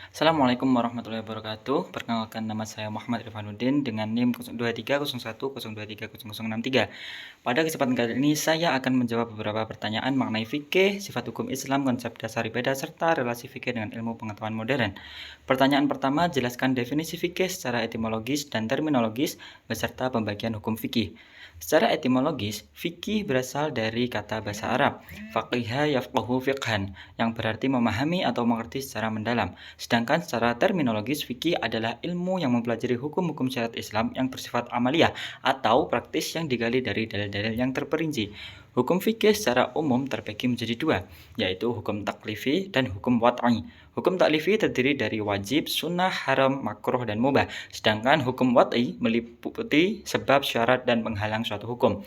Assalamualaikum warahmatullahi wabarakatuh. Perkenalkan, nama saya Muhammad Irfanuddin dengan NIM 023010030063. Pada kesempatan kali ini saya akan menjawab beberapa pertanyaan mengenai fikih, sifat hukum Islam, konsep dasar ibadah, serta relasi fikih dengan ilmu pengetahuan modern. Pertanyaan pertama, jelaskan definisi fikih secara etimologis dan terminologis beserta pembagian hukum fikih. Secara etimologis, fikih berasal dari kata bahasa Arab, faqiha yafqahu fiqhan, yang berarti memahami atau mengerti secara mendalam. Sedangkan secara terminologis, fikih adalah ilmu yang mempelajari hukum-hukum syariat Islam yang bersifat amaliyah atau praktis yang digali dari dalil-dalil yang terperinci. Hukum fikih secara umum terbagi menjadi dua, yaitu hukum taklifi dan hukum wad'i. Hukum taklifi terdiri dari wajib, sunnah, haram, makruh, dan mubah. Sedangkan hukum wad'i meliputi sebab, syarat, dan penghalang suatu hukum.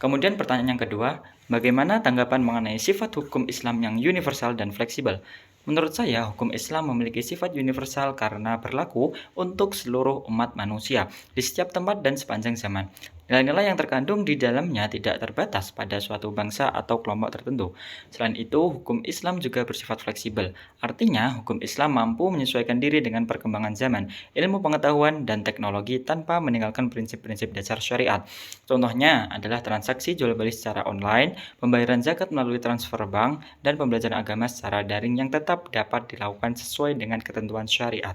Kemudian pertanyaan yang kedua, bagaimana tanggapan mengenai sifat hukum Islam yang universal dan fleksibel? Menurut saya, hukum Islam memiliki sifat universal karena berlaku untuk seluruh umat manusia di setiap tempat dan sepanjang zaman. Nilai-nilai yang terkandung di dalamnya tidak terbatas pada suatu bangsa atau kelompok tertentu. Selain itu, hukum Islam juga bersifat fleksibel. Artinya, hukum Islam mampu menyesuaikan diri dengan perkembangan zaman, ilmu pengetahuan, dan teknologi tanpa meninggalkan prinsip-prinsip dasar syariat. Contohnya adalah transaksi jual beli secara online, pembayaran zakat melalui transfer bank, dan pembelajaran agama secara daring yang tetap dapat dilakukan sesuai dengan ketentuan syariat.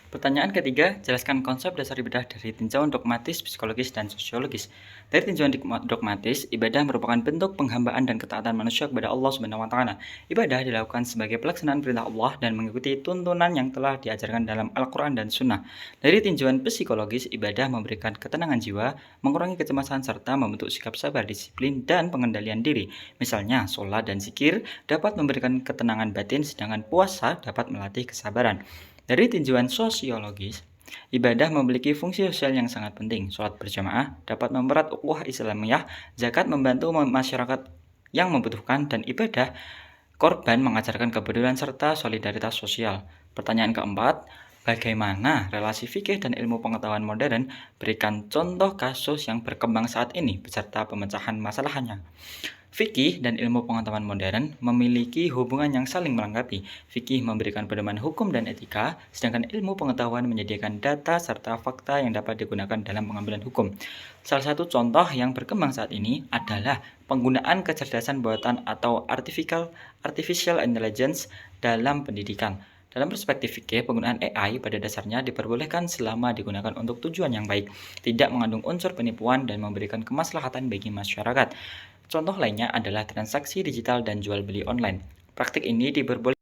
Pertanyaan ketiga, jelaskan konsep dasar ibadah dari tinjauan dogmatis, psikologis, dan sosiologis. Dari tinjauan dogmatis, ibadah merupakan bentuk penghambaan dan ketaatan manusia kepada Allah Subhanahu wa Ta'ala. Ibadah dilakukan sebagai pelaksanaan perintah Allah dan mengikuti tuntunan yang telah diajarkan dalam Al-Quran dan Sunnah. Dari tinjauan psikologis, ibadah memberikan ketenangan jiwa, mengurangi kecemasan, serta membentuk sikap sabar, disiplin, dan pengendalian diri. Misalnya, sholat dan zikir dapat memberikan ketenangan batin, sedangkan puasa dapat melatih kesabaran. Dari tinjauan sosiologis, ibadah memiliki fungsi sosial yang sangat penting. Sholat berjamaah dapat mempererat ukhuwah Islamiyah, zakat membantu masyarakat yang membutuhkan, dan ibadah korban mengajarkan kepedulian serta solidaritas sosial. Pertanyaan keempat, bagaimana relasi fikih dan ilmu pengetahuan modern? Berikan contoh kasus yang berkembang saat ini beserta pemecahan masalahnya. Fikih dan ilmu pengetahuan modern memiliki hubungan yang saling melengkapi. Fikih memberikan pedoman hukum dan etika, sedangkan ilmu pengetahuan menyediakan data serta fakta yang dapat digunakan dalam pengambilan hukum. Salah satu contoh yang berkembang saat ini adalah penggunaan kecerdasan buatan atau artificial intelligence dalam pendidikan. Dalam perspektif fikih, penggunaan AI pada dasarnya diperbolehkan selama digunakan untuk tujuan yang baik, tidak mengandung unsur penipuan, dan memberikan kemaslahatan bagi masyarakat. Contoh lainnya adalah transaksi digital dan jual beli online. Praktik ini diperbolehkan